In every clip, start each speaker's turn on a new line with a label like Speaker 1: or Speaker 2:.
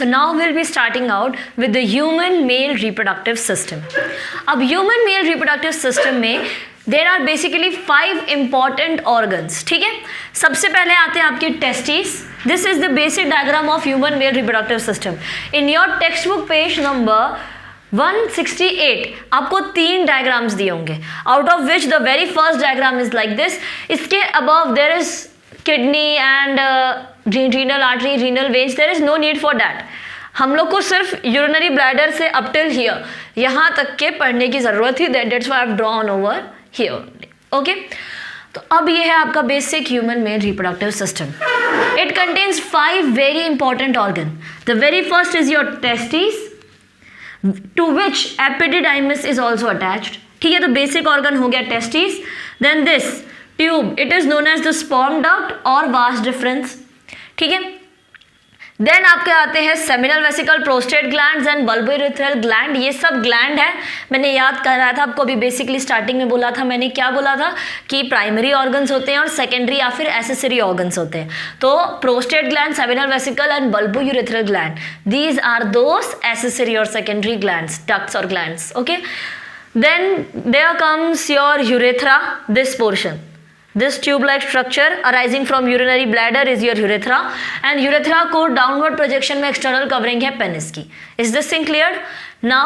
Speaker 1: So now we'll be starting out with the human male reproductive system. अब human male reproductive system में there are basically 5 important organs. ठीक है, सबसे पहले आते हैं आपके testes. This is the basic diagram of human male reproductive system. In your textbook page number 168 आपको 3 डायग्राम्स दिए होंगे, out of which the very first diagram is like this. इसके above there is kidney and renal artery, renal veins. There is no need for that. हम लोग को सिर्फ urinary bladder से up till here यहाँ तक के पढ़ने की ज़रूरत थी. That's why I have drawn over here. Okay, तो अब ये है आपका basic human male reproductive system. It contains 5 very important organ. The very first is your testis to which epididymis is also attached. ठीक है, तो बेसिक ऑर्गन हो गया testis. Then this tube, it is known as the sperm duct और vas deferens. ठीक है, then आपके आते हैं seminal vesicle, prostate glands and bulbourethral gland. ये सब ग्लैंड है. मैंने याद कराया था आपको, अभी बेसिकली स्टार्टिंग में बोला था मैंने, क्या बोला था कि प्राइमरी ऑर्गन्स होते हैं और सेकेंडरी या फिर एसेसरी ऑर्गन्स होते हैं. तो prostate gland, seminal vesicle and bulbourethral gland, these are those accessory और सेकेंडरी ग्लैंड्स, डक्ट्स और glands. Okay, then there comes your urethra, this portion. This tube-like structure arising from urinary bladder is your urethra, and urethra को downward projection में external covering है penis की. Is this thing clear? Now,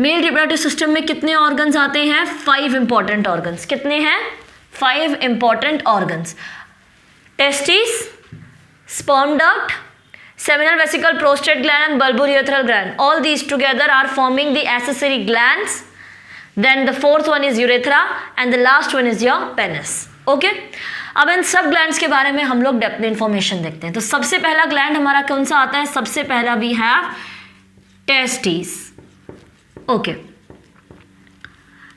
Speaker 1: male reproductive system में कितने organs आते हैं? 5 important organs. कितने हैं? 5 important organs. Testes, sperm duct, seminal vesicle, prostate gland and bulbourethral gland. All these together are forming the accessory glands. Then the fourth one is urethra and the last one is your penis. Okay? अब इन सब glands के बारे में हम लोग depth information देखते हैं. तो सबसे पहला ग्लैंड हमारा कौन सा आता है? सबसे पहला we have testis. Okay,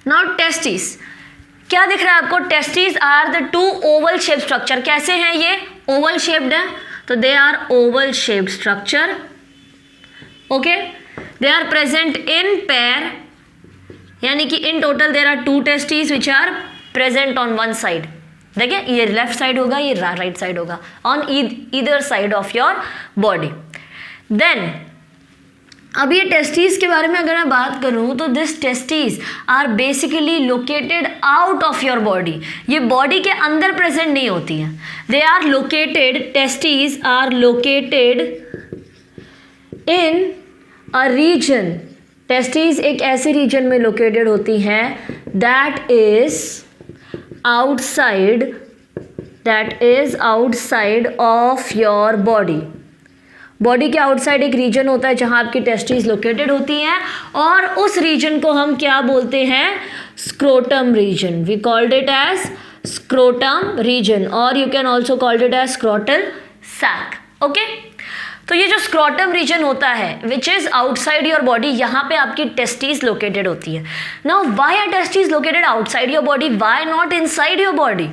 Speaker 1: now testis क्या दिख रहा है आपको? Testis are the 2 oval shape structure. कैसे हैं ये? ओवल शेप्ड है, तो they are oval shaped structure. Okay, they are present in pair, यानी कि in total there are 2 testis which are present on one side. देखिए, ये लेफ्ट साइड होगा, ये राइट साइड होगा, on either side of your body. Then अब ये testis के बारे में अगर मैं बात करूं तो this testis are basically located out of your body. ये बॉडी के अंदर प्रेजेंट नहीं होती हैं. They are located, testis are located in a region. Testis एक ऐसे रीजन में लोकेटेड होती हैं that is outside of your body. Body के आउटसाइड एक रीजन होता है जहां आपकी टेस्टिस लोकेटेड होती हैं, और उस रीजन को हम क्या बोलते हैं? Scrotum region. We called it as scrotum region, और you can also called it as scrotal sac. Okay, तो ये जो स्क्रोटम रीजन होता है which is outside your body, यहाँ पे आपकी टेस्टिस लोकेटेड होती है. Now why are testis located outside your body, why not inside your body?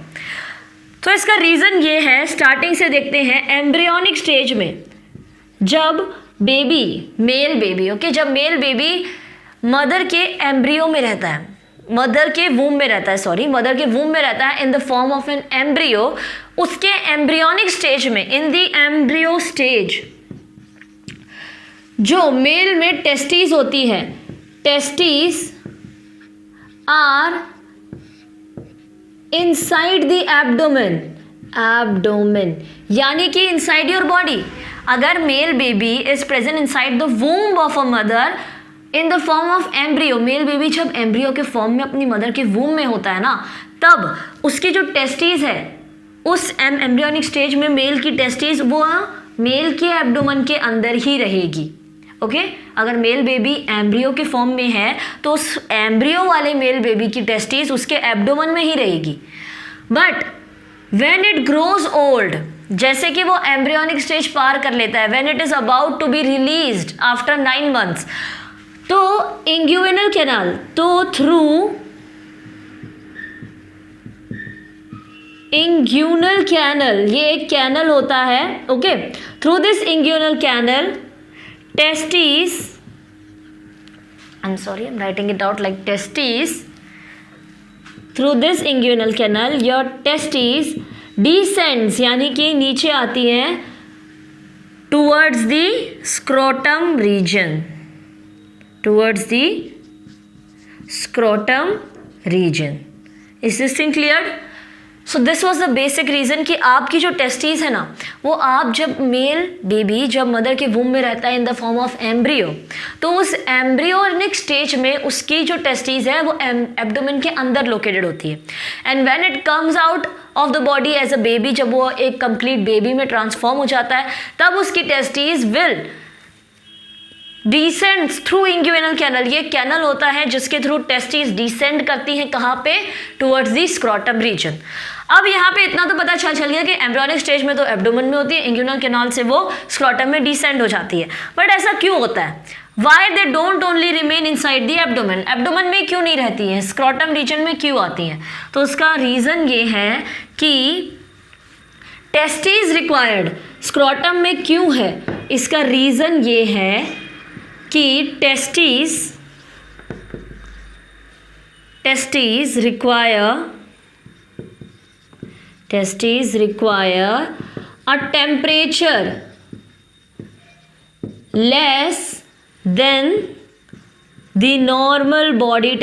Speaker 1: तो इसका रीजन ये है, स्टार्टिंग से देखते हैं. एम्ब्रियोनिक स्टेज में जब बेबी, मेल बेबी, ओके, जब मेल बेबी मदर के एम्ब्रियो में रहता है, मदर के वूम में रहता है, सॉरी, मदर के वूम में रहता है in the form of an embryo. उसके एम्ब्रियोनिक स्टेज में, इन द एम्ब्रियो स्टेज, जो मेल में टेस्टिस होती है, testis are inside the abdomen. Abdomen यानी कि इनसाइड योर बॉडी. अगर male baby is present inside the womb of a mother in the form of embryo, male baby जब embryo के form में अपनी मदर के वूम्ब में होता है ना, तब उसकी जो टेस्टिस है उस एम्ब्रियोनिक स्टेज में मेल की टेस्टिस वो मेल के एब्डोमेन के अंदर ही रहेगी. ओके, अगर मेल बेबी एम्ब्रियो के फॉर्म में है तो उस एम्ब्रियो वाले मेल बेबी की टेस्टिस उसके एब्डोमेन में ही रहेगी. But when it grows old, जैसे कि वो एम्ब्रियोनिक स्टेज पार कर लेता है, when it is about to be released after 9 months, तो इंग्यूइनल कैनाल, तो थ्रू इंग्यूनल कैनल, ये एक कैनल होता है. Okay, through this inguinal canal testes, I'm sorry, I'm writing it out like testes, through this inguinal canal your testes descends, यानी कि नीचे आती हैं towards the scrotum region, towards the scrotum region. Is this thing cleared? So this was the basic reason कि आपकी जो testes है ना, वो आप जब मेल बेबी जब मदर के वूम में रहता है in the form of embryo, तो उस एम्ब्रियोनिक स्टेज में उसकी जो टेस्टीज है वो एब्डोमेन के अंदर लोकेटेड होती है. And when it comes out of the body as a baby, जब वो एक कंप्लीट बेबी में ट्रांसफॉर्म हो जाता है, तब उसकी testes will descends through inguinal canal. ये कैनल होता है जिसके थ्रू टेस्टीज डिसेंड करती हैं कहाँ पे? Towards the scrotum region. अब यहाँ पे इतना तो पता चल गया कि एम्ब्रियोनिक स्टेज में तो एब्डोमेन में होती है, इंग्यूइनल कैनाल से वो स्क्रॉटम में डिसेंड हो जाती है. बट ऐसा क्यों होता है? Why they don't only remain inside the abdomen, abdomen में क्यों नहीं रहती हैं, स्क्रॉटम रीजन में क्यों आती हैं? तो उसका रीज़न ये है कि टेस्टीज रिक्वायर्ड स्क्रॉटम में क्यों है. इसका रीज़न ये है कि testes require a temperature less than the normal body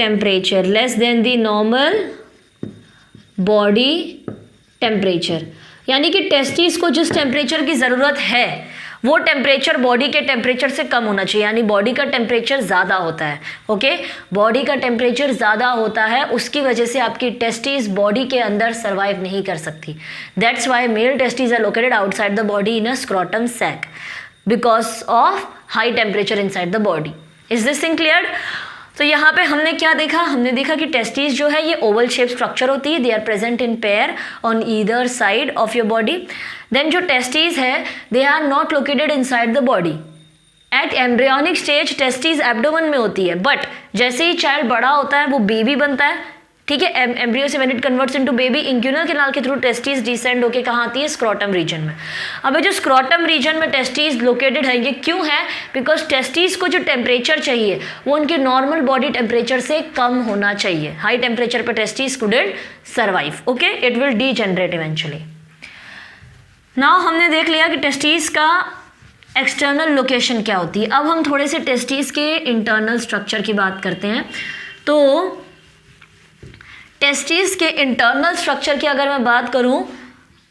Speaker 1: temperature, यानी कि टेस्टिस को जिस टेम्परेचर की ज़रूरत है वो टेम्परेचर बॉडी के टेम्परेचर से कम होना चाहिए. यानी बॉडी का टेम्परेचर ज़्यादा होता है. ओके, बॉडी का टेम्परेचर ज़्यादा होता है, उसकी वजह से आपकी टेस्टीज बॉडी के अंदर सर्वाइव नहीं कर सकती. That's why male testes are located outside the body in a scrotum sac because of high temperature inside the body. Is this thing clear? तो यहाँ पे हमने क्या देखा? हमने देखा कि टेस्टीज जो है ये ओवल शेप स्ट्रक्चर होती है. They are present in pair on either side of your body. Then जो टेस्टीज है they are not located inside the body. At embryonic stage testes abdomen में होती है, बट जैसे ही चाइल्ड बड़ा होता है वो बेबी बनता है, ठीक है, एम्ब्रियो से when it converts into baby, inguinal canal के थ्रू टेस्टीज डिसेंड होके कहाँ आती है? स्क्रॉटम रीजन में. अब जो स्क्रॉटम रीजन में टेस्टीज लोकेटेड है ये क्यों है? बिकॉज टेस्टीज को जो टेम्परेचर चाहिए वो उनके नॉर्मल बॉडी टेम्परेचर से कम होना चाहिए. हाई टेम्परेचर पर testes couldn't survive. Okay, it will degenerate eventually. Now हमने देख लिया कि टेस्टीज का एक्सटर्नल लोकेशन क्या होती है. अब हम थोड़े से टेस्टीज के इंटरनल स्ट्रक्चर की बात करते हैं. तो टेस्टीज के इंटरनल स्ट्रक्चर की अगर मैं बात करूं,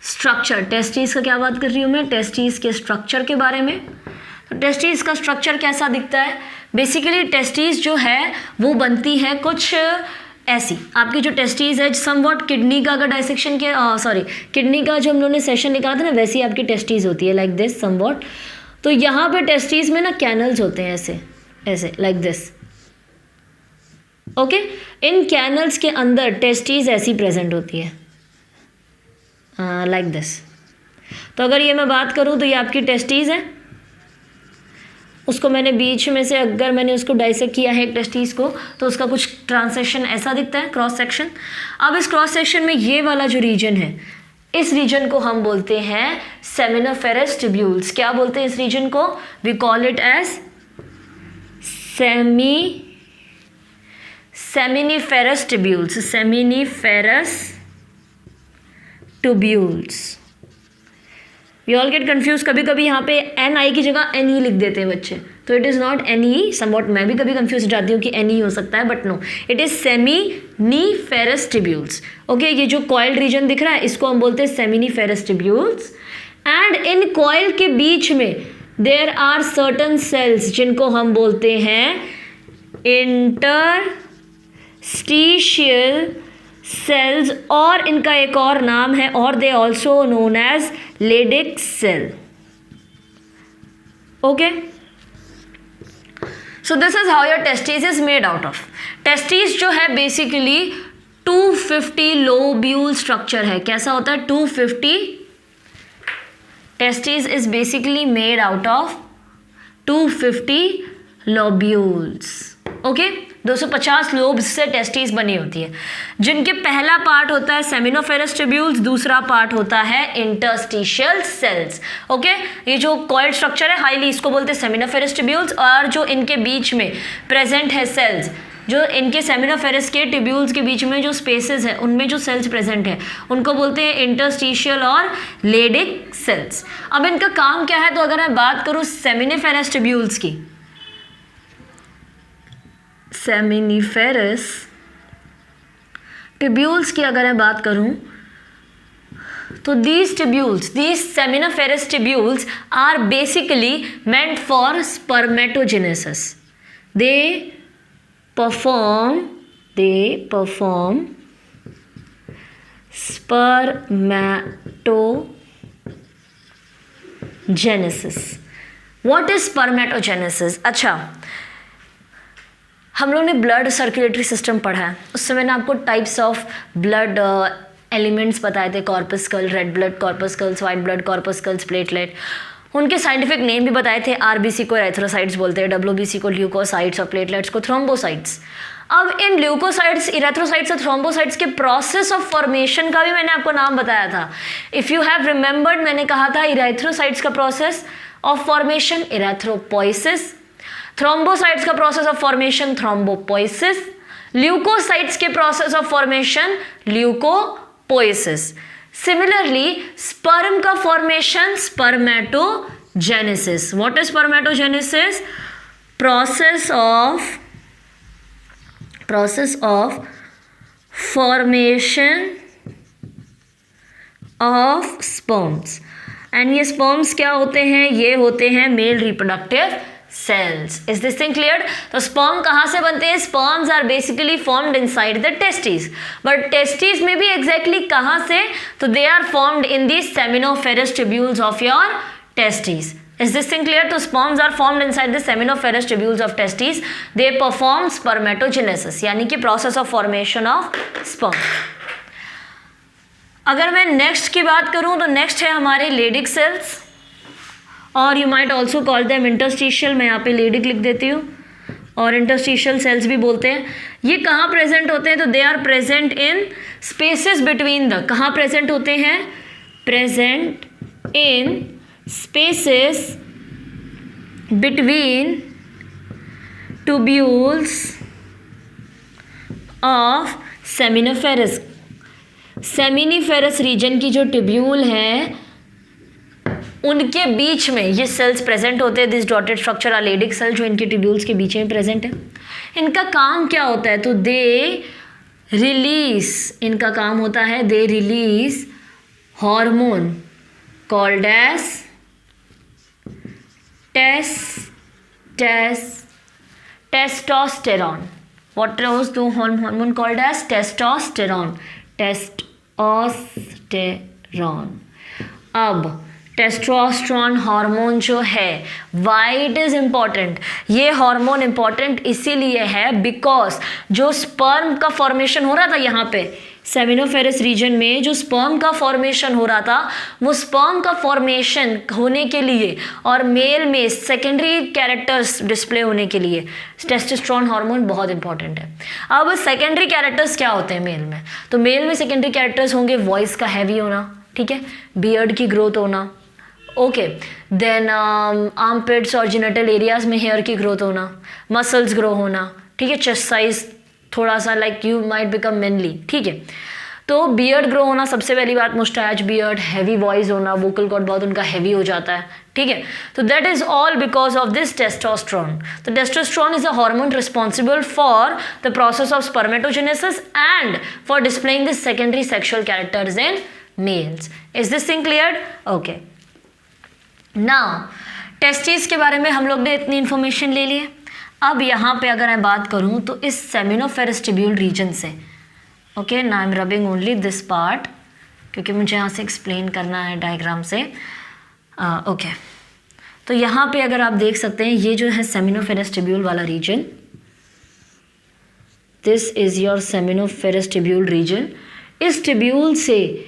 Speaker 1: स्ट्रक्चर टेस्टीज का क्या बात कर रही हूं मैं? टेस्टीज के स्ट्रक्चर के बारे में. तो टेस्टीज का स्ट्रक्चर कैसा दिखता है? बेसिकली टेस्टीज जो है वो बनती है कुछ ऐसी. आपकी जो टेस्टीज है समवॉट किडनी का अगर डाइसेक्शन किया, किडनी का जो हम लोगों ने सेशन निकाला था ना, वैसी आपकी टेस्टीज होती है लाइक दिस समवॉट. तो यहाँ पे टेस्टीज में ना कैनल्स होते हैं ऐसे like this. Okay, in canals के अंदर टेस्टीज ऐसी प्रेजेंट होती है लाइक दिस. तो अगर ये मैं बात करूँ तो ये आपकी टेस्टीज है. उसको मैंने बीच में से अगर मैंने उसको डाइसेक्ट किया है एक टेस्टीज को, तो उसका कुछ ट्रांसेक्शन ऐसा दिखता है, क्रॉस सेक्शन. अब इस क्रॉस सेक्शन में ये वाला जो रीजन है, इस रीजन को हम बोलते हैं सेमिनिफेरस ट्यूब्यूल्स. क्या बोलते हैं इस रीजन को? We call it as seminiferous tubules. We all get confused. कभी कभी यहाँ पे NI की जगह NE लिख देते हैं बच्चे, तो it is not NE. Somewhat मैं भी कभी कंफ्यूज हो जाती हूँ कि NE हो सकता है, but no, it is seminiferous tubules. Okay, ये जो कॉइल्ड रीजन दिख रहा है इसको हम बोलते हैं seminiferous tubules. And in coil के बीच में देयर आर सर्टन सेल्स जिनको हम बोलते हैं इंटरस्टिशियल सेल्स, और इनका एक और नाम है, और they also known as Leydig cell. Okay, so this is how your testis is made out of. Testis जो है बेसिकली 250 लोब्यूल स्ट्रक्चर है. कैसा होता है? 250. Testis is basically made out of 250 lobules. Okay, 250 lobes से टेस्टीज बनी होती है, जिनके पहला पार्ट होता है सेमिनिफेरस ट्यूब्यूल्स, दूसरा पार्ट होता है इंटरस्टिशियल सेल्स. ओके, ये जो कॉइल्ड स्ट्रक्चर है हाईली, इसको बोलते हैं सेमिनिफेरस ट्यूब्यूल्स, और जो इनके बीच में प्रेजेंट है सेल्स, जो इनके सेमिनोफेरस के ट्यूब्यूल्स के बीच में जो स्पेसेस है उनमें जो सेल्स प्रेजेंट है उनको बोलते हैं इंटरस्टिशियल और लेडिक सेल्स। अब इनका काम क्या है, तो अगर मैं बात करूं सेमिनिफेरस ट्यूब्यूल्स की, सेमिनिफेरस ट्यूब्यूल्स की अगर मैं बात करूं तो these seminiferous tubules are basically meant for spermatogenesis. They perform spermatogenesis. What is spermatogenesis? अच्छा, हम लोग ने ब्लड सर्कुलेटरी सिस्टम पढ़ा है, उससे मैंने आपको टाइप्स ऑफ ब्लड एलिमेंट्स बताए थे, corpuscle, red blood corpuscles, white blood corpuscles, platelet, उनके साइंटिफिक नेम भी बताए थे। आरबीसी को एरेथ्रोसाइट्स बोलते हैं, डब्ल्यूबीसी को ल्यूकोसाइट्स और प्लेटलेट्स को थ्रोम्बोसाइट्स। अब इन ल्यूकोसाइट्स, इरेथ्रोसाइट्स और थ्रोम्बोसाइट्स के प्रोसेस ऑफ फॉर्मेशन का भी मैंने आपको नाम बताया था। इफ़ यू हैव रिमेंबर्ड, मैंने कहा था इरेथ्रोसाइट्स का process of formation erythropoiesis, thrombocytes का process of formation thrombopoiesis, leucocytes के process of formation leucopoiesis. Similarly sperm का formation spermatogenesis. What is spermatogenesis? Process of formation of sperms. And ये sperms क्या होते हैं? ये होते हैं male reproductive cells. Is this thing cleared? तो sperm कहाँ से बनते हैं? Sperms are basically formed inside the testes. But testes में भी exactly कहाँ से? तो they are formed in the seminiferous tubules of your testes. Is this thing clear? तो sperms are formed inside the seminiferous tubules of testes. They perform spermatogenesis, यानी कि process of formation of sperm. अगर मैं next की बात करूँ तो next है हमारे Leydig cells, और you might also call them interstitial. मैं यहाँ पे लेडिक लिख देती हूँ, और इंटरस्टिशियल सेल्स भी बोलते हैं। ये कहाँ प्रेजेंट होते हैं? तो they are present in spaces between the, कहाँ प्रेजेंट होते हैं? Present in spaces between tubules of seminiferous. Seminiferous region की जो ट्यूब्यूल है उनके बीच में ये सेल्स प्रेजेंट होते हैं। This dotted structure are Leydig cell, जो इनके ट्यूब्यूल्स के बीच में प्रेजेंट है। इनका काम क्या होता है? तो दे रिलीज, इनका काम होता है they release hormone called as testosterone. What was the hormone called as? Testosterone. अब टेस्टोस्टेरोन हार्मोन जो है, वाई इट इज़ इम्पॉर्टेंट? ये हार्मोन इम्पॉर्टेंट इसीलिए है बिकॉज जो स्पर्म का फॉर्मेशन हो रहा था यहाँ पे सेमिनोफेरस रीजन में, जो स्पर्म का फॉर्मेशन हो रहा था, वो स्पर्म का फॉर्मेशन होने के लिए और मेल में सेकेंडरी कैरेक्टर्स डिस्प्ले होने के लिए टेस्टोस्टेरोन हार्मोन बहुत इंपॉर्टेंट है। अब सेकेंडरी कैरेक्टर्स क्या होते हैं मेल में? तो मेल में सेकेंडरी कैरेक्टर्स होंगे वॉइस का हैवी होना, ठीक है, बियर्ड की ग्रोथ होना, ओके, देन आर्मपिट्स और जेनिटल एरियाज में हेयर की ग्रोथ होना, मसल्स ग्रो होना, ठीक है, चेस्ट साइज थोड़ा सा like you might become mainly, ठीक है। तो बियर्ड ग्रो होना सबसे पहली बात, मुस्टैच बियर्ड, हैवी वॉइस होना, वोकल कॉर्ड बहुत उनका हैवी हो जाता है, ठीक है। तो that is all because of this testosterone. तो testosterone is a hormone responsible for the process of spermatogenesis and for displaying this secondary sexual characters in males. Is this thing cleared? Okay, now testis के बारे में हम लोग ने इतनी information ले ली है। अब यहाँ पे अगर मैं बात करूँ तो इस सेमिनोफेरस ट्यूब्यूल रीजन से, ओके, ना आई am rubbing only this part क्योंकि मुझे यहाँ से एक्सप्लेन करना है डायग्राम से, ओके। तो यहाँ पे अगर आप देख सकते हैं ये जो है सेमिनोफेरस ट्यूब्यूल वाला region, this is your seminiferous tubule region. इस ट्यूब्यूल से,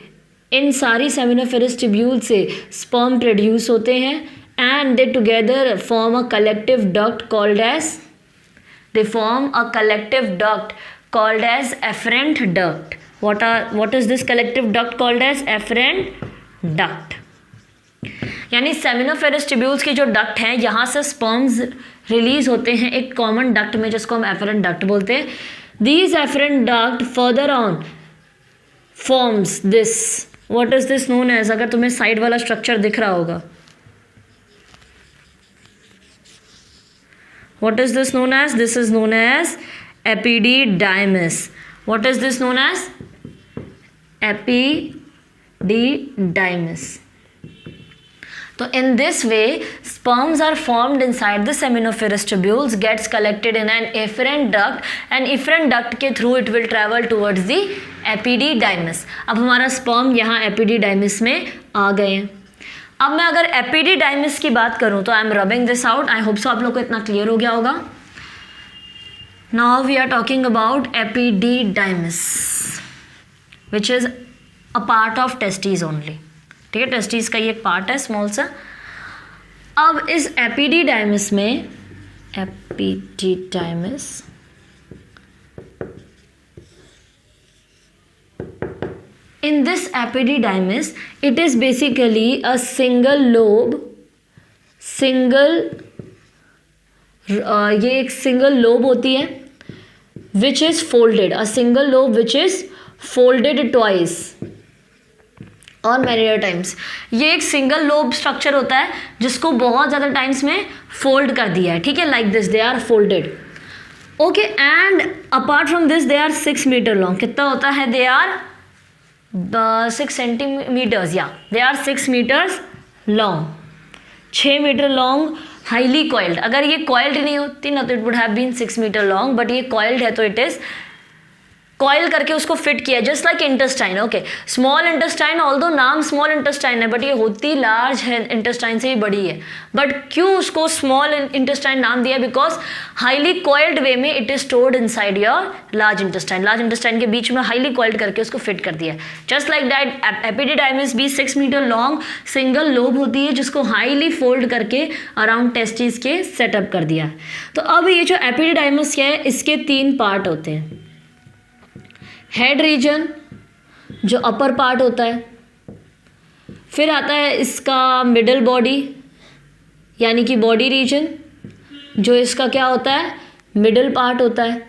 Speaker 1: इन सारी सेमिनोफेरस ट्यूब्यूल से स्पर्म प्रोड्यूस होते हैं and they together form a collective duct called as, they form a collective duct called as afferent duct. What is this collective duct called as? Afferent duct. यानी सेमिनोफेरस tubules की जो duct हैं, यहाँ से sperms release होते हैं एक common duct में जिसको हम एफरेंट डक्ट बोलते हैं. These efferent duct further on forms this, what is this known as, अगर तुम्हें साइड वाला स्ट्रक्चर दिख रहा होगा, what is this known as? This is known as epididymis. What is this known as? Epididymis. So in this way, sperms are formed inside the seminiferous tubules, gets collected in an efferent duct, and efferent duct के through it will travel towards the epididymis. अब हमारा sperm यहाँ epididymis में आ गए हैं. अब मैं अगर एपिडिडाइमिस की बात करूं तो I am rubbing this out. I hope so आप लोग को इतना क्लियर हो गया होगा. Now we are talking about epididymis which is a part of testes only. ठीक है, टेस्टीज का ये एक पार्ट है स्मॉल सा. अब इस एपिडिडाइमिस में in this epididymis, it is basically a single lobe, ये एक सिंगल लोब होती है which is folded, a single lobe which is folded twice or many times. ये एक सिंगल लोब स्ट्रक्चर होता है जिसको बहुत ज़्यादा टाइम्स में फोल्ड कर दिया है. ठीक है, like this they are folded. Okay, and apart from this they are 6 metre long. कितना होता है? दे आर 6 सेंटीमीटर्स, या they are 6 meters long, 6 metre long, highly coiled. अगर ये कॉइल्ड नहीं होती ना तो it would have been 6 metre long, but ये कॉइल्ड है तो इट इज कॉइल करके उसको फिट किया, just like intestine. Okay, small intestine, although नाम स्मॉल इंटेस्टाइन है बट ये होती लार्ज है, इंटेस्टाइन से भी बड़ी है. बट क्यों उसको स्मॉल इंटेस्टाइन नाम दिया? बिकॉज हाईली कॉइल्ड वे में it is stored inside your large intestine. Large intestine के बीच में हाईली कॉइल्ड करके उसको फिट कर दिया. जस्ट लाइक दैट एपिडिडाइमिस भी 6 मीटर लॉन्ग सिंगल लोब होती है जिसको हाईली फोल्ड करके अराउंड टेस्टिस के सेटअप कर दिया. तो अब ये जो एपिडिडाइमिस है इसके 3 पार्ट होते हैं. हेड रीजन जो अपर पार्ट होता है, फिर आता है इसका मिडल बॉडी यानी कि बॉडी रीजन जो इसका क्या होता है? मिडल पार्ट होता है.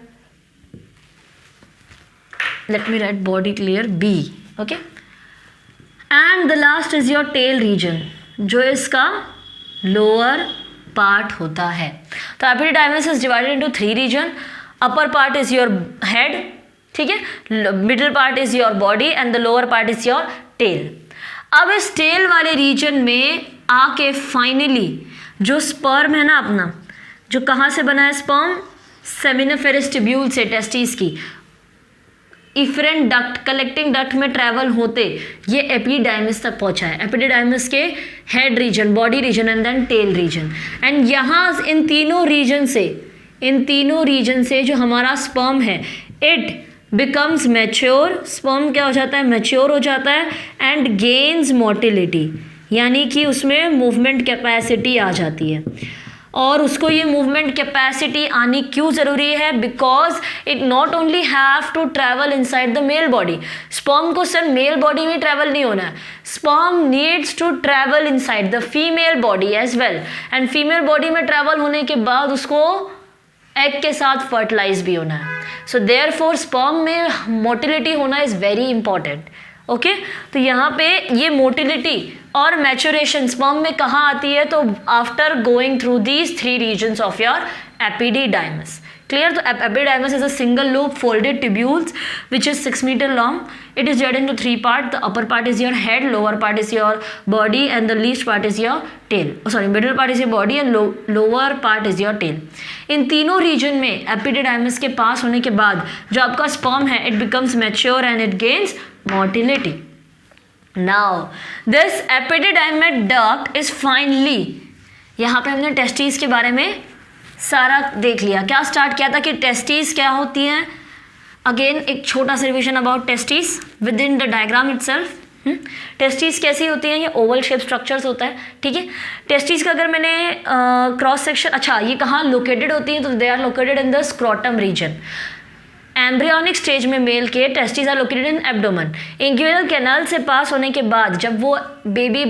Speaker 1: Let me write body clear be. Okay, and the last is your tail region जो इसका लोअर पार्ट होता है. तो epididymis is divided into 3 region. Upper part is your head, ठीक है, middle part is your body and the lower part is your tail. अब इस tell वाले रीजन में आके फाइनली जो स्पर्म है ना अपना, जो कहाँ से बना है स्पर्म? सेमिनिफेरस ट्यूब्यूल से, टेस्टिस की इफरेंट डक्ट, कलेक्टिंग डक्ट में ट्रैवल होते ये एपिडिडाइमिस तक पहुंचा है. एपिडिडाइमिस के head region, body region and then tail region. And यहाँ इन तीनों रीजन से जो हमारा स्पर्म है इट बिकम्स मैच्योर. स्पर्म क्या हो जाता है? मैच्योर हो जाता है एंड गेन्स मोटिलिटी, यानी कि उसमें मूवमेंट कैपेसिटी आ जाती है. और उसको ये मूवमेंट कैपेसिटी आनी क्यों ज़रूरी है? Because it not only have to travel inside the male body. Sperm को सिर्फ मेल बॉडी में ट्रैवल नहीं होना है, sperm needs to travel inside the female body as well. And female body में ट्रैवल होने के बाद उसको एग के साथ फर्टिलाइज भी होना है. सो देयरफॉर स्पर्म में मोटिलिटी होना इज़ वेरी इंपॉर्टेंट. ओके, तो यहाँ पे ये मोटिलिटी और मैच्योरेशन स्पर्म में कहाँ आती है? तो after going through these 3 regions of your epididymis. Clear? So epididymis is a single lobe folded tubules which is 6 meter long. It is divided into 3 parts. The upper part is your head, lower part is your body, and the least part is your tail. Middle part is your body and lower part is your tail. इन तीनों region में epididymis के पास होने के बाद जो आपका sperm है it becomes mature and it gains motility. Now this epididymic duct is finally, यहाँ पे हमने टेस्टिस के बारे में सारा देख लिया. क्या स्टार्ट किया था कि टेस्टिस क्या होती हैं. अगेन एक छोटा सा revision about testis with in the diagram itself. Testis कैसी होती हैं? ये ओवल शेप स्ट्रक्चर्स होता है. ठीक है, टेस्टिस का अगर मैंने क्रॉस सेक्शन, अच्छा ये कहाँ लोकेटेड होती हैं? तो they are located in the scrotum region. Embryonic stage में मेल के testis are located in abdomen. Inguinal canal से पास होने के बाद जब वो बेबी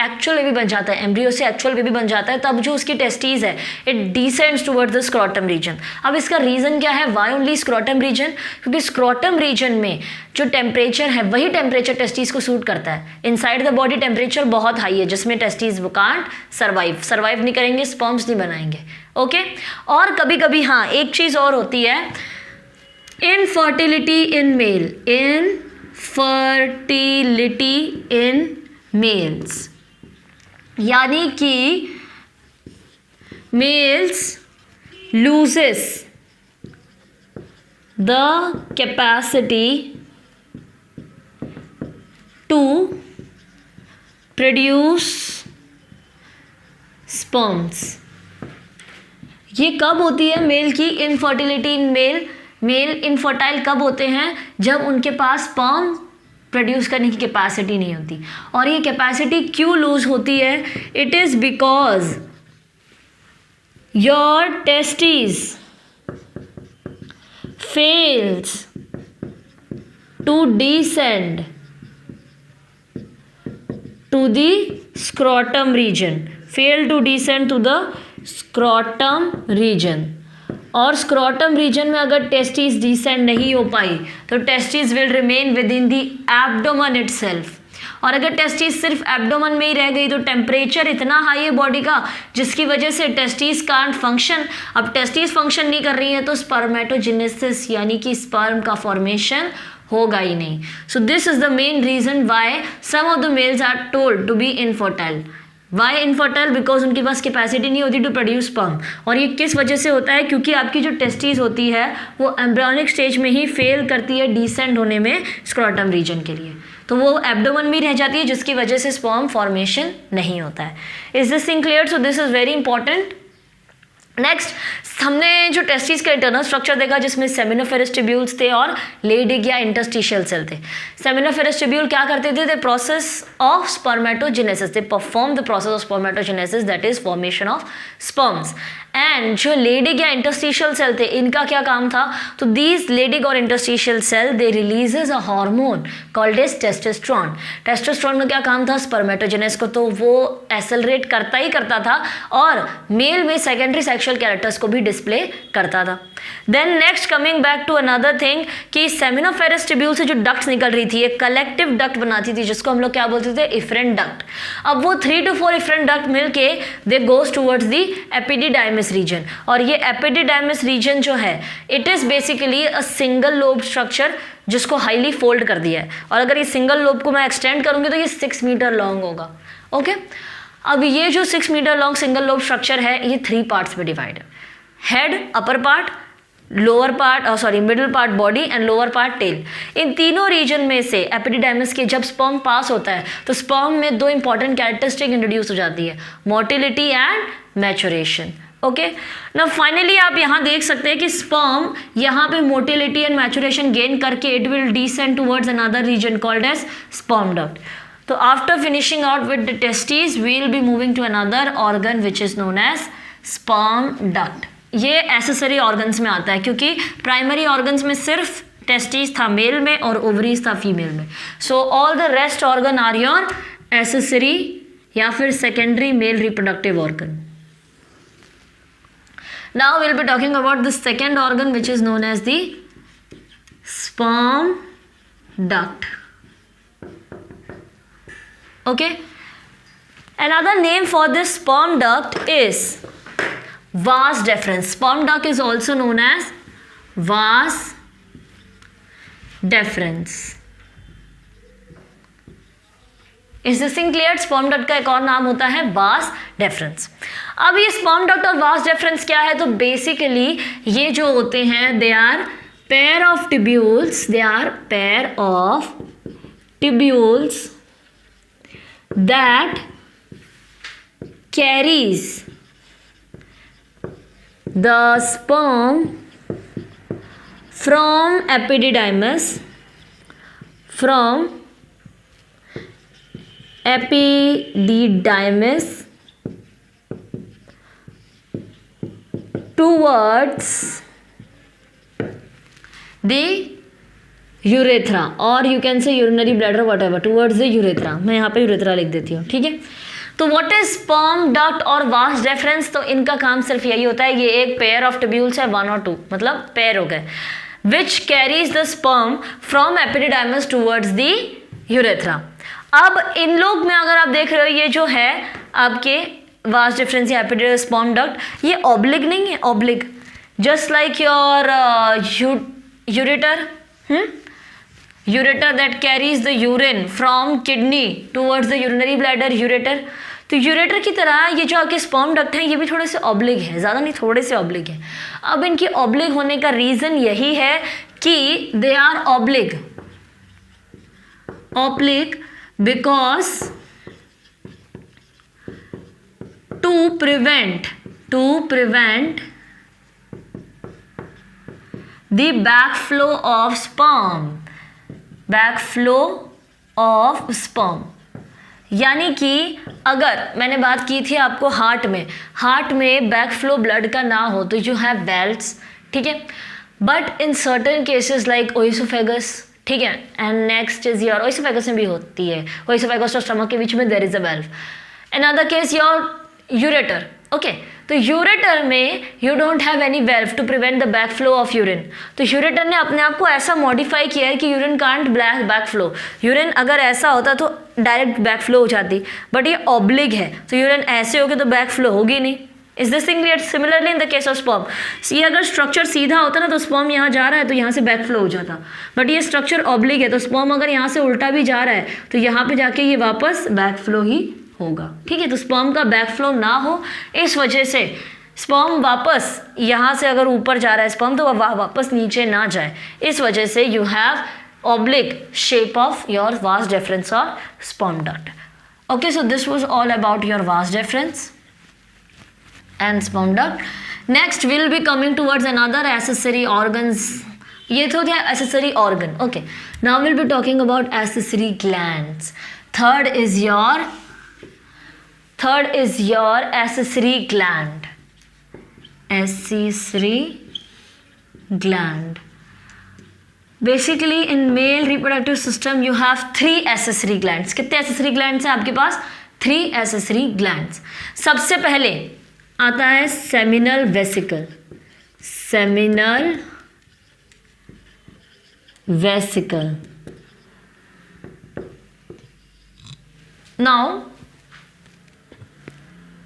Speaker 1: एक्चुअल बेबी बन जाता है, एम्ब्रियो से एक्चुअल बेबी बन जाता है, तब जो उसकी टेस्टीज है it descends towards the scrotum region. अब इसका रीजन क्या है, वाई ओनली स्क्रॉटम रीजन, क्योंकि स्क्रॉटम रीजन में जो टेम्परेचर है वही टेम्परेचर टेस्टीज को सूट करता है। इनसाइड द बॉडी टेम्परेचर बहुत हाई है जिसमें टेस्टीज वो कांट सर्वाइव नहीं करेंगे, स्पर्म्स नहीं बनाएंगे। ओके और कभी कभी हाँ एक चीज और होती है, इनफर्टिलिटी इन मेल्स, यानी कि males loses the capacity to produce sperms. ये कब होती है मेल की इनफर्टिलिटी इन मेल इनफर्टाइल कब होते हैं, जब उनके पास स्पर्म प्रोड्यूस करने की कैपेसिटी नहीं होती। और ये कैपेसिटी क्यों लूज होती है, it is because your testis fails to descend to the scrotum region, fail to descend to the scrotum region. और स्क्रॉटम रीजन में अगर टेस्टिस डिसेंड नहीं हो पाई तो testis will remain within the abdomen itself. और अगर testis सिर्फ एब्डोमन में ही रह गई तो टेम्परेचर इतना हाई है बॉडी का जिसकी वजह से टेस्टिस कांट फंक्शन। अब टेस्टिस फंक्शन नहीं कर रही है तो स्पर्मेटोजेनेसिस यानी कि स्पर्म का फॉर्मेशन होगा ही नहीं। So this is the main reason why some of the males are told to be infertile. Why infertile, because उनके पास कैपेसिटी नहीं होती टू प्रोड्यूस स्पर्म। और ये किस वजह से होता है, क्योंकि आपकी जो टेस्टिस होती है वो एम्ब्रियोनिक स्टेज में ही फेल करती है डिसेंड होने में स्क्रॉटम रीजन के लिए, तो वो एब्डोमन में रह जाती है जिसकी वजह से स्पर्म फॉर्मेशन नहीं होता है। Is this thing clear? So this is very important. Next हमने जो टेस्टिस का इंटरनल स्ट्रक्चर देखा जिसमें सेमिनोफेरस ट्यूब्यूल्स थे और लेडिग या इंटरस्टिशियल सेल थे। सेमिनोफेरस ट्यूब्यूल क्या करते थे, the process of spermatogenesis, they perform the process of spermatogenesis that is formation of sperms. And जो लेडिग या इंटरस्टिशियल सेल थे इनका क्या काम था, तो दीज लेडिग और interstitial cell they releases a hormone called as testosterone. Testosterone का क्या काम था, स्पर्मेटोजेनेसिस को तो वो एक्सेलरेट करता ही करता था और मेल में सेकेंडरी सेक्सुअल कैरेक्टर्स को भी डिस्प्ले करता था। Then next coming back to another thing कि सेमिनोफेरस ट्यूब्यूल से जो डक्ट्स निकल रही थी एक कलेक्टिव डक्ट बनाती थी जिसको हम लोग क्या बोलते थे, इफरेंट डक्ट। अब वो 3 to 4 इफरेंट डक्ट मिलके they goes towards the epididymis region. और ये एपिडिडाइमिस रीजन जो है it is basically a single lobe structure जिसको हाईली फोल्ड कर दिया है। और अगर ये सिंगल लोब को मैं एक्सटेंड करूंगी तो ये 6 मीटर लॉन्ग होगा। ओके अब ये जो 6 metre long single lobe structure है ये 3 पार्ट्स में डिवाइड है, head, upper part, lower part middle part body and lower part tail. इन तीनों रीजन में से एपिडिडाइमिस के जब स्पर्म पास होता है तो स्पर्म में 2 इंपॉर्टेंट कैरेक्टरिस्टिक इंट्रोड्यूस हो जाती है, मोटिलिटी एंड मैचुरेशन। ओके ना फाइनली आप यहाँ देख सकते हैं कि स्पर्म यहाँ पे मोटिलिटी एंड मैचुरेशन गेन करके it will descend towards another region called as sperm duct. तो after finishing out with the testis we will be moving to another organ which is known as sperm duct. ये accessory organs में आता है क्योंकि primary organs में सिर्फ testis था mail में और ओवरीज था फीमेल में। So all the rest organ are your accessory या फिर secondary male reproductive organ. Now we'll be talking about the second organ which is known as the sperm duct. Okay. Another name for this sperm duct is vas deferens. Sperm duct is also known as vas deferens. इस this thing clear? Sperm duct का एक और नाम होता है vas deferens. अब ये sperm duct और वास डेफरेंस क्या है, तो बेसिकली ये जो होते हैं they are pair of tubules that carries the sperm from epididymis towards the urethra or you can say urinary bladder whatever, towards the urethra। मैं यहाँ पे urethra लिख देती हूँ, ठीक है। तो व्हाट इज स्पर्म डक्ट और वास डेफरेंस? तो इनका काम सिर्फ यही होता है, ये एक पेयर ऑफ ट्यूब्यूल्स है, 1 और 2 मतलब पेयर हो गए, which carries the sperm from epididymis towards the urethra. अब इन लोग में अगर आप देख रहे हो, ये जो है आपके वास डिफरेंस या एपिडिडाइमस स्पर्म डक्ट, ये ऑब्लिक नहीं है, oblique, just like your ureter, ureter that carries the urine from kidney towards the urinary bladder, ureter। तो यूरेटर की तरह ये जो आपके स्पर्म डक्ट हैं ये भी थोड़े से ऑब्लिक है, ज़्यादा नहीं, थोड़े से ऑब्लिक है। अब इनकी ऑब्लिक होने का रीज़न यही है कि they are oblique because to prevent the backflow of sperm, यानी कि अगर मैंने बात की थी आपको हार्ट में बैकफ्लो ब्लड का ना हो तो यू हैव वेल्व्स, ठीक है, but in certain cases like oesophagus, ठीक है, and next is your oesophagus में भी होती है, ओइसोफेगस और स्टमक के बीच में there is a valve. Another case your ureter, okay, तो यूरेटर में you don't have any valve to prevent the back flow of urine. तो यूरेटर ने अपने आप को ऐसा मॉडिफाई किया है कि urine can't back flow, urine अगर ऐसा होता तो डायरेक्ट बैक फ्लो हो जाती, बट ये ऑब्लिक है, तो यूरिन ऐसे होगी तो बैक फ्लो होगी नहीं। Is this thing clear? Similarly in the case of sperm, ये अगर स्ट्रक्चर सीधा होता ना तो स्पर्म यहाँ जा रहा है तो यहाँ से बैक फ्लो हो जाता, बट ये स्ट्रक्चर ऑब्लिक है, तो स्पर्म अगर यहाँ से उल्टा भी जा रहा है तो यहाँ पे जाके ये वापस बैक फ्लो ही होगा, ठीक है। तो स्पर्म का बैक फ्लो ना हो, इस वजह से स्पर्म वापस यहाँ से अगर ऊपर जा रहा है स्पर्म तो वह वापस नीचे ना जाए, इस वजह से you have oblique shape of your vas deferens और sperm duct. Okay, so this was all about your vas deferens and sperm duct. Next we will be coming towards another accessory organs. ये तो थे accessory organ. Okay, now we will be talking about accessory glands. Third is your accessory gland. Accessory gland. Basically in male reproductive system you have 3 accessory glands. कितने accessory glands हैं आपके पास? 3 accessory glands. सबसे पहले आता है seminal vesicle. Now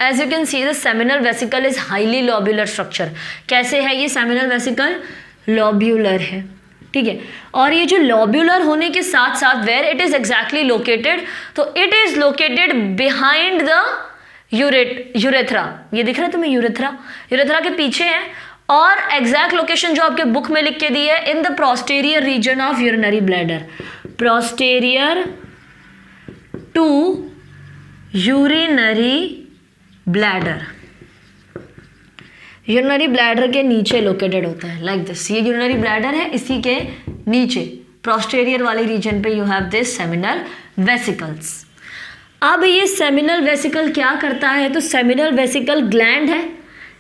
Speaker 1: as you can see the seminal vesicle is highly lobular structure. कैसे है ये सेमिनल वेसिकल? लॉब्यूलर है, ठीक है। और ये जो लॉब्यूलर होने के साथ साथ where it is exactly located, तो it is located behind the urethra. ये दिख रहा है तुम्हें? यूरेथ्रा के पीछे है, और एग्जैक्ट लोकेशन जो आपके बुक में लिख के दी है, in the posterior region of urinary bladder, posterior to urinary bladder, urinary bladder के नीचे लोकेटेड होता है, लाइक दिस। ये यूरिनरी ब्लैडर है, इसी के नीचे प्रोस्टेरियर वाले रीजन पे you have this seminal vesicles. अब ये सेमिनल वेसिकल क्या करता है? तो सेमिनल वेसिकल ग्लैंड है,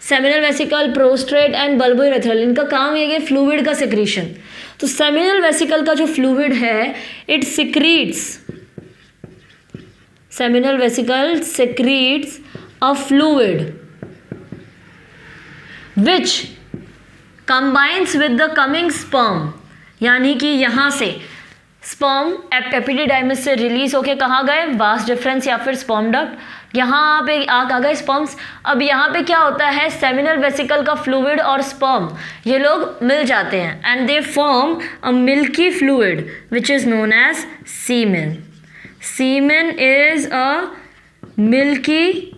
Speaker 1: seminal vesicle, prostate and bulbourethral, इनका काम है फ्लूइड का सिक्रीशन। तो सेमिनल वेसिकल का जो फ्लूइड है it secretes, seminal vesicle secretes a fluid which combines with the coming sperm, यानी कि यहाँ से स्पर्म एपिडिडाइमिस से रिलीज होके कहाँ गए? वास डिफरेंस या फिर स्पर्म डक्ट, यहाँ पे आ गए स्पर्म्स। अब यहाँ पे क्या होता है? सेमिनल वेसिकल का फ्लूइड और स्पर्म ये लोग मिल जाते हैं and they form a milky fluid which is known as semen. Semen is a milky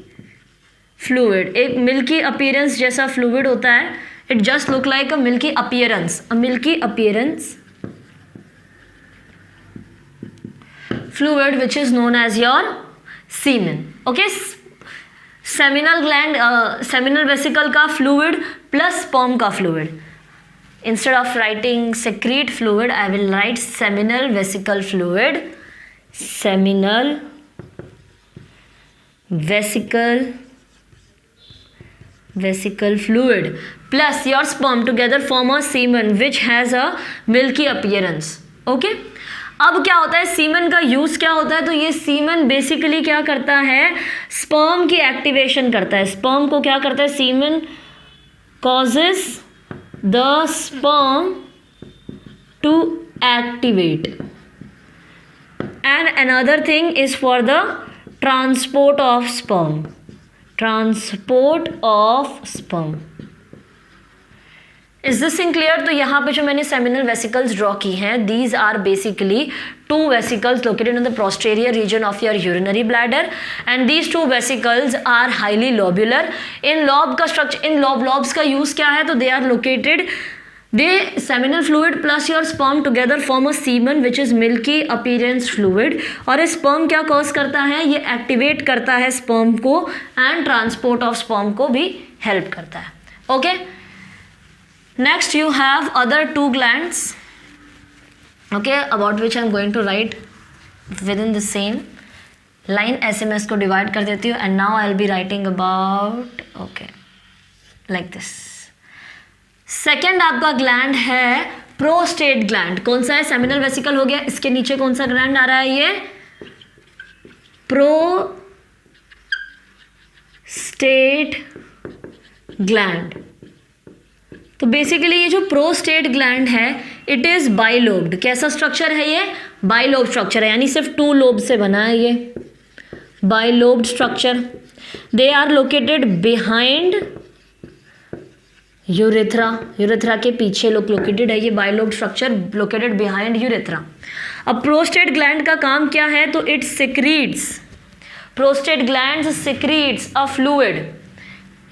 Speaker 1: fluid, एक मिल्की अपीयरेंस जैसा फ्लूइड होता है। It just look like a milky appearance fluid which is known as your semen. Okay, seminal gland, seminal vesicle का fluid plus sperm का fluid. Instead of writing secrete fluid, I will write seminal vesicle fluid. Seminal vesicle fluid plus your sperm together form a semen which has a milky appearance. Okay. अब क्या होता है, semen का use क्या होता है, तो ये सीमन बेसिकली क्या करता है, स्पर्म की एक्टिवेशन करता है। स्पर्म को क्या करता है, semen causes the sperm to activate, and another thing is for the transport of sperm. Is this in clear? तो यहाँ पे जो मैंने सेमिनल वेसिकल्स ड्रॉ की हैं, these are basically two vesicles located in the posterior region of your urinary bladder, and these two vesicles are highly lobular. इन lobe का structure, इन लॉब्स का यूज क्या है, तो they are located, they seminal fluid plus your sperm together form a semen which is milky appearance fluid. और ये sperm क्या कॉज करता है, ये एक्टिवेट करता है स्पर्म को एंड ट्रांसपोर्ट ऑफ स्पर्म को भी हेल्प करता है। Okay, next you have other two glands, okay, about which I'm going to write within the same line। ऐसे मैं इसको डिवाइड कर देती हूँ, and now I'll be writing about, okay, like this। Second आपका ग्लैंड है प्रोस्टेट ग्लैंड। कौन सा है, सेमिनल वेसिकल हो गया, इसके नीचे कौन सा ग्लैंड आ रहा है, ये प्रोस्टेट ग्लैंड। तो बेसिकली ये जो प्रोस्टेट ग्लैंड है, इट इज बाइलोब्ड। कैसा स्ट्रक्चर है ये, बाइलोब स्ट्रक्चर है, यानी सिर्फ 2 लोब से बना है ये bilobed structure. They are located behind urethra, urethra के पीछे लोकेटेड है ये bilobed structure, located behind urethra. अब प्रोस्टेट ग्लैंड का काम क्या है, तो it secretes, prostate gland secretes a fluid.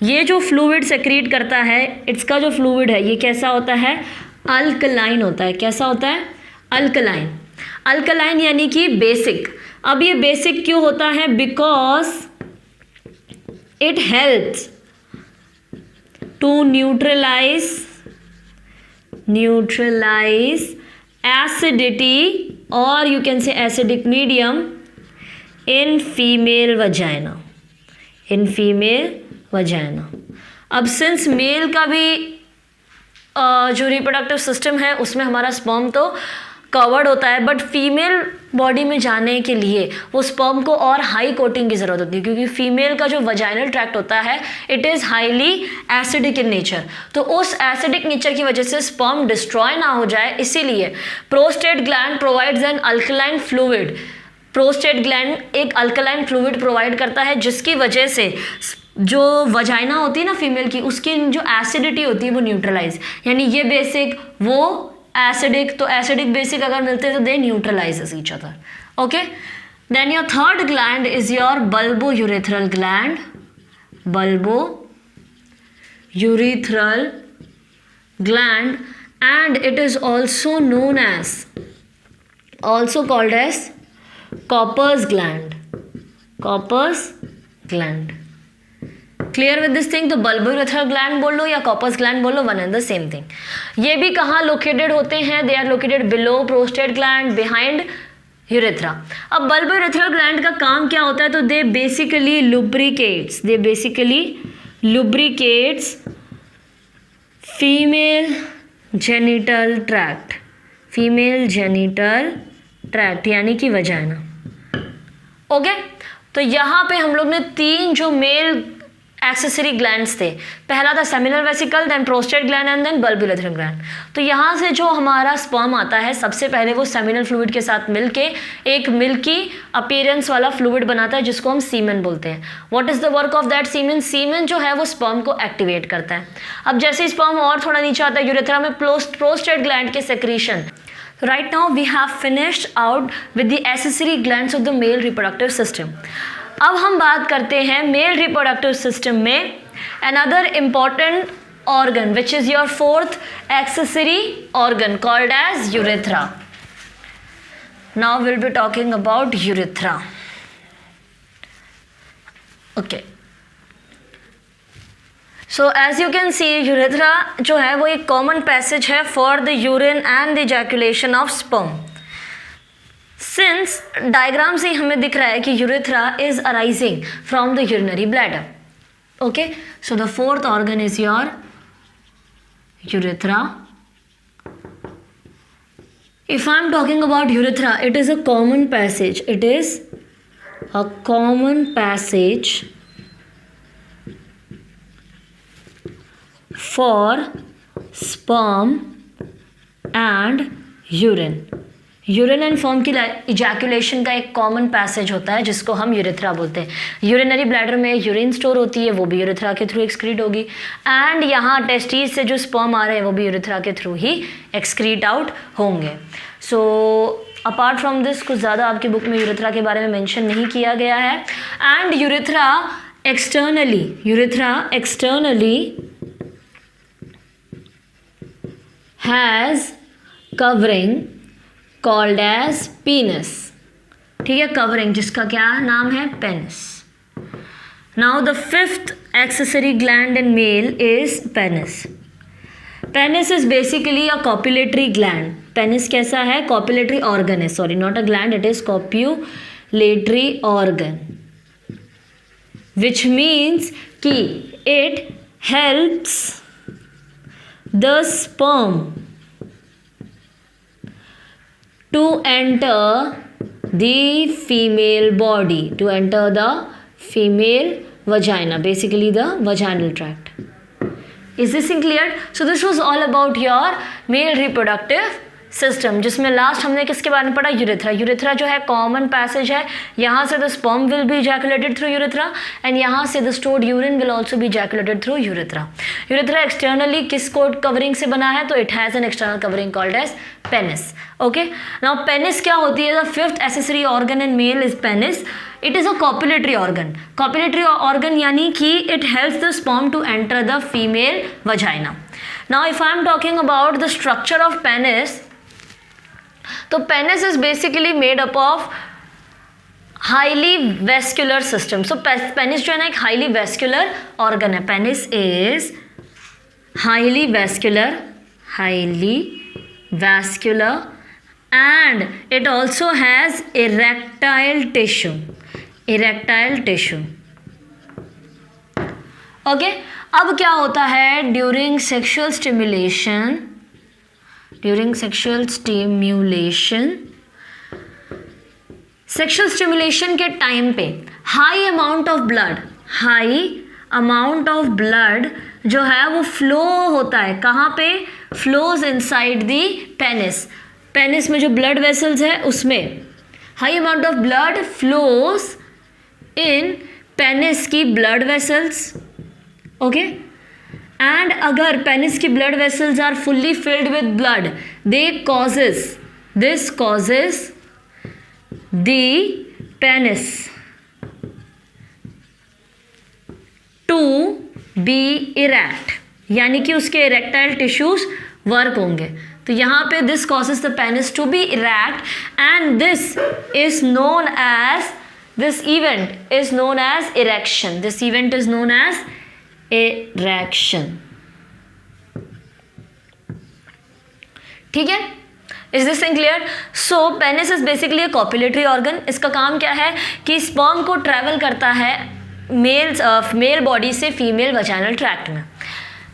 Speaker 1: ये जो फ्लूइड सेक्रीट करता है, इसका जो फ्लूइड है ये कैसा होता है, अल्कलाइन होता है। कैसा होता है, अल्कलाइन। अल्कलाइन यानी कि बेसिक। अब ये बेसिक क्यों होता है, because it helps to neutralise acidity, और you can say acidic medium in female vagina, vagina. अब सिंस मेल का भी जो रिप्रोडक्टिव सिस्टम है उसमें हमारा स्पर्म तो कवर्ड होता है, बट फीमेल बॉडी में जाने के लिए वो स्पर्म को और हाई कोटिंग की ज़रूरत होती है, क्योंकि फीमेल का जो वजाइनल ट्रैक्ट होता है it is highly acidic in nature. तो उस एसिडिक नेचर की वजह से स्पर्म डिस्ट्रॉय ना हो जाए, इसीलिए prostate gland provides N alkaline fluid. Prostate gland एक अल्कलाइन फ्लूइड प्रोवाइड करता है, जिसकी वजह से जो वजाइना होती है ना फीमेल की, उसकी जो एसिडिटी होती है वो न्यूट्रलाइज, यानी ये बेसिक वो एसिडिक, तो एसिडिक बेसिक अगर मिलते हैं तो they neutralise each other. Okay, then your third gland is your bulbourethral gland, bulbourethral gland, and it is also known as, also called as Cowper's gland, Cowper's gland. Clear with this thing? तो bulbourethral gland बोल लो या Cowper's gland बोल लो, one and the same thing. ये भी कहाँ located होते हैं, they are located below prostate gland behind urethra. अब बल्बोयूरेथ्रल ग्लैंड का काम क्या होता है, तो they basically lubricates female genital tract, यानी कि वजाइना। ओके, तो यहाँ पे हम लोग ने 3 जो मेल एक्सेसरी ग्लैंड्स थे, पहला था seminal vesicle, then prostate gland and then bulbourethral gland. तो यहाँ से जो हमारा स्पर्म आता है, सबसे पहले वो सेमिनल फ्लूइड के साथ मिलके एक मिल्की अपीयरेंस वाला फ्लूइड बनाता है, जिसको हम सीमेन बोलते हैं। What is the work of that semen? Semen जो है वो स्पर्म को एक्टिवेट करता है। अब जैसे स्पर्म और थोड़ा नीचे आता है यूरेथ्रा में, प्रोस्टेट ग्लैंड के secretion. Right now we have finished out with the accessory glands of the male reproductive system. अब हम बात करते हैं मेल रिप्रोडक्टिव सिस्टम में another important organ which is your 4th accessory organ called as urethra. Now we'll be talking about urethra. Okay. So as you can see, urethra जो है वो एक कॉमन पैसेज है for the urine and the ejaculation of sperm. Since diagram से हमें दिख रहा है कि urethra is arising from the urinary bladder. Okay, so the 4th organ is your urethra. If I'm talking about urethra, it is a common passage. It is a common passage for sperm and urine. Urine and form की ejaculation का एक common passage होता है जिसको हम urethra बोलते हैं. Urinary bladder में यूरिन स्टोर होती है, वो भी यूरेथ्रा के थ्रू एक्सक्रीट होगी. एंड यहाँ टेस्टिस से जो स्पर्म आ रहे हैं वो भी यूरेथ्रा के थ्रू ही एक्सक्रीट आउट होंगे. सो अपार्ट फ्रॉम दिस कुछ ज़्यादा आपकी बुक में यूरेथ्रा के बारे में मेंशन नहीं किया गया है. And urethra externally has covering called as penis. ठीक है, कवरिंग जिसका क्या नाम है, penis. Now the fifth accessory gland in male is penis. Penis is basically a copulatory gland. Penis कैसा है, कॉपुलेटरी ऑर्गन है. Sorry, not a gland, it is copulatory organ, which means कि it helps the sperm to enter the female body, to enter the female vagina, basically the vaginal tract. Is this clear? So this was all about your male reproductive system, जिसमें last हमने किसके बारे में पढ़ा, urethra. Urethra जो है common passage है. यहाँ से the sperm will be ejaculated through urethra and यहाँ से the stored urine will also be ejaculated through urethra. Urethra externally किस कोट कवरिंग से बना है, तो it has an external covering called as penis. Okay, now penis क्या होती है, the fifth accessory organ in male is penis. It is a copulatory organ. Copulatory organ यानी कि it helps the sperm to enter the female vagina. Now if I am talking about the structure of penis, तो penis is basically made up of highly vascular system. So penis जो है ना एक highly vascular organ है. Penis is highly vascular and it also has erectile tissue. Okay, अब क्या होता है during sexual stimulation, sexual stimulation के टाइम पे हाई अमाउंट ऑफ ब्लड जो है वो फ्लो होता है. कहाँ पे, फ्लोज इनसाइड दी पेनिस. पेनिस में जो ब्लड वेसल्स है उसमें high amount of blood flows in penis की ब्लड वेसल्स. ओके, एंड अगर पेनिस की blood vessels are fully filled with blood, this causes the penis to be erect, यानी कि उसके इरेक्टाइल टिश्यूज वर्क होंगे. तो यहाँ पे this causes the penis to be erect and this event is known as erection. This event is known as erection. ठीक है, is this thing clear? So penis is basically a copulatory organ. इसका काम क्या है कि sperm को travel करता है मेल बॉडी से फीमेल वजाइनल ट्रैक्ट में.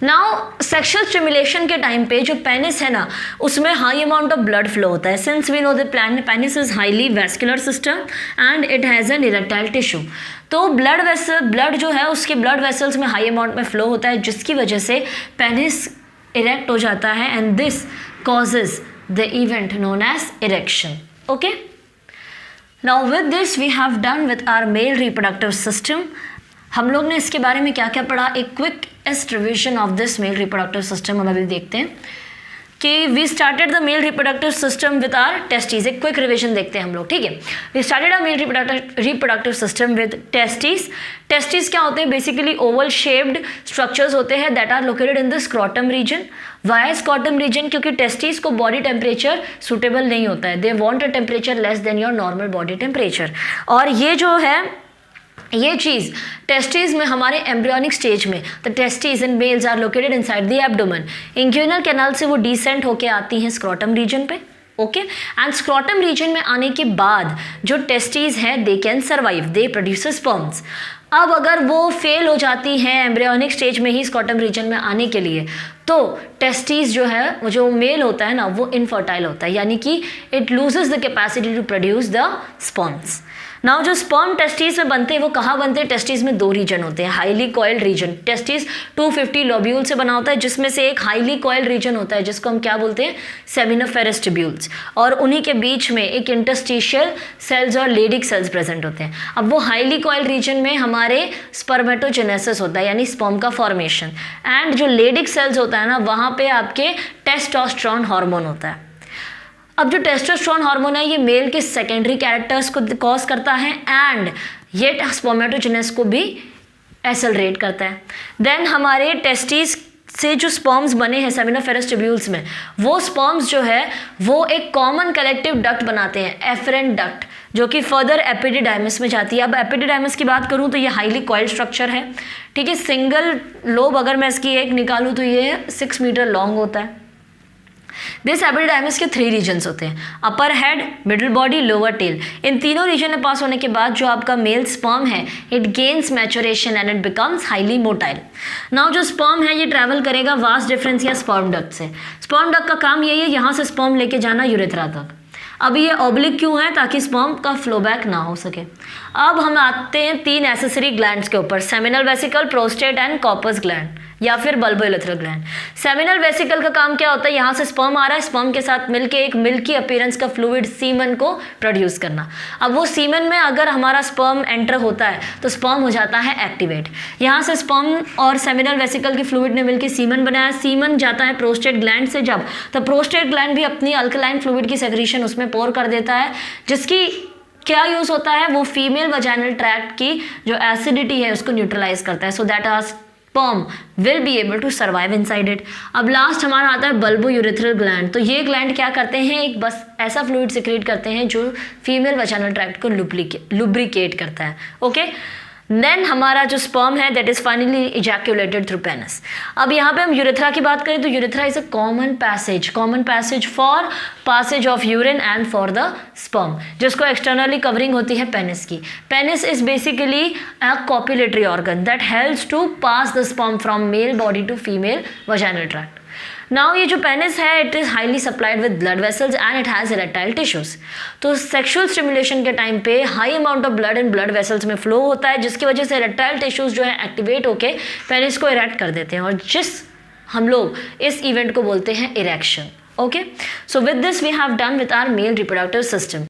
Speaker 1: नाउ सेक्सुअल स्टिमुलेशन के टाइम पे जो पेनिस है ना उसमें high amount of blood flow होता है. Since we know the penis is highly vascular system and it has an erectile tissue. तो ब्लड जो है उसके ब्लड वेसल्स में हाई अमाउंट में फ्लो होता है जिसकी वजह से पेनिस इरेक्ट हो जाता है and this causes the event known as erection. Okay, now with this we have done with our male reproductive system. हम लोग ने इसके बारे में क्या क्या पढ़ा, एक quick revision of this male reproductive system हम अभी देखते हैं कि we started the male reproductive system with our testis. एक क्विक रिविजन देखते हैं हम लोग. ठीक है, we started our male reproductive system with testis. Testis क्या होते हैं, बेसिकली ओवल शेप्ड स्ट्रक्चर्स होते हैं that are located in the scrotum region. Why scrotum region, क्योंकि टेस्टिस को बॉडी टेम्परेचर सूटेबल नहीं होता है. They want a temperature less than your normal body temperature. और ये जो है ये चीज़ टेस्टिस में हमारे एम्ब्रियोनिक स्टेज में the testis in males are located inside the abdomen. Inguinal canal से वो डिसेंट होके आती हैं स्क्रॉटम रीजन पे. ओके, एंड स्क्रॉटम रीजन में आने के बाद जो टेस्टिस है they can survive, they produce sperms. अब अगर वो फेल हो जाती हैं एम्ब्रियोनिक स्टेज में ही स्क्रॉटम रीजन में आने के लिए, तो टेस्टिस जो है, वो जो मेल होता है ना, वो इनफर्टाइल होता है, यानी कि it loses the capacity to produce the sperms. Now जो स्पर्म टेस्टिस में बनते हैं वो कहाँ बनते हैं? टेस्टिस में दो रीजन होते हैं, highly coiled region. Testis 250 lobule से बना होता है, जिसमें से एक हाईली कॉइल्ड रीजन होता है जिसको हम क्या बोलते हैं? Seminiferous tubules. और उन्हीं के बीच में एक इंटरस्टिशियल सेल्स और लेडिक सेल्स प्रेजेंट होते हैं। अब वो हाईली कॉइल्ड रीजन में हमारे स्पर्मेटोजेनेसिस होता है, यानी स्पर्म का फॉर्मेशन, एंड जो लेडिक सेल्स होता है ना, वहाँ पे आपके टेस्टोस्टेरोन हार्मोन होता है। अब जो टेस्टोस्टेरोन हार्मोन है ये मेल के सेकेंडरी कैरेक्टर्स को कॉज करता है एंड ये स्पर्मेटोजेनेसिस को भी एक्सेलरेट करता है। देन हमारे टेस्टिस से जो स्पर्म्स बने हैं सेमिनिफेरस ट्यूब्यूल्स में, वो स्पर्म्स जो है वो एक कॉमन कलेक्टिव डक्ट बनाते हैं, एफरेंट डक्ट, जो कि फर्दर एपिडिडाइमस में जाती है। अब एपिडिडाइमस की बात करूं तो ये हाईली कॉइल्ड स्ट्रक्चर है, ठीक है। सिंगल लोब अगर मैं इसकी एक निकालूं तो ये 6 मीटर लॉन्ग होता है। दिस एपिडिडाइमस के 3 रीजन्स होते हैं, upper head, middle body, lower tail. इन तीनों रीजन में पास होने के बाद जो आपका मेल स्पर्म है, it gains maturation and it becomes highly motile. Now जो स्पर्म है ये ट्रैवल करेगा वास्ट डिफरेंस या स्पर्म डक्ट से। स्पर्म डक्ट का काम यही है यहाँ से स्पर्म लेके जाना यूरेथ्रा तक। अब ये ऑब्लिक क्यों है? ताकि स्पर्म का फ्लो बैक ना हो सके। अब हम आते हैं 3 एसेसरी ग्लैंड्स के ऊपर, seminal vesicle, prostate and corpus gland या फिर बल्बोइलेथ्रल ग्लैंड। सेमिनल वेसिकल का काम क्या होता है? यहाँ से स्पर्म आ रहा है, स्पर्म के साथ मिलके एक मिल्की अपीयरेंस का फ्लूइड सीमन को प्रोड्यूस करना। अब वो सीमन में अगर हमारा स्पर्म एंटर होता है तो स्पर्म हो जाता है एक्टिवेट। यहाँ से स्पर्म और सेमिनल वेसिकल के फ्लूइड ने मिलकर सीमन बनाया, सीमन जाता है प्रोस्टेट ग्लैंड से, जब तो प्रोस्टेट ग्लैंड भी अपनी अल्कलाइन फ्लूइड की सेक्रीशन उसमें पोर कर देता है, जिसकी क्या यूज होता है? वो फीमेल वजाइनल ट्रैक्ट की जो एसिडिटी है उसको न्यूट्रलाइज करता है, so that our sperm will be able to survive inside it. अब लास्ट हमारा आता है बल्बोयूरेथ्रल ग्लैंड। तो ये ग्लैंड क्या करते हैं? एक बस ऐसा फ्लूइड सिक्रीट करते हैं जो फीमेल वजाइनल ट्रैक्ट को लुब्रिकेट करता है, ओके। देन हमारा जो स्पर्म है that is finally ejaculated through penis. अब यहाँ पे हम यूरेथ्रा की बात करें तो urethra is a common passage for passage of urine and for the sperm, जिसको एक्सटर्नली कवरिंग होती है पेनिस की। Penis is basically a copulatory organ that helps to pass the sperm from male body to female vaginal tract. Now ये जो penis है it is highly supplied with blood vessels and it has erectile tissues. तो sexual stimulation के time पे high amount of blood in blood vessels में flow होता है, जिसकी वजह से इरेक्टाइल टिश्यूज जो है एक्टिवेट होके पेनिस को इरेक्ट कर देते हैं, और जिस हम लोग इस इवेंट को बोलते हैं erection, okay. So with this we have done with our male reproductive system.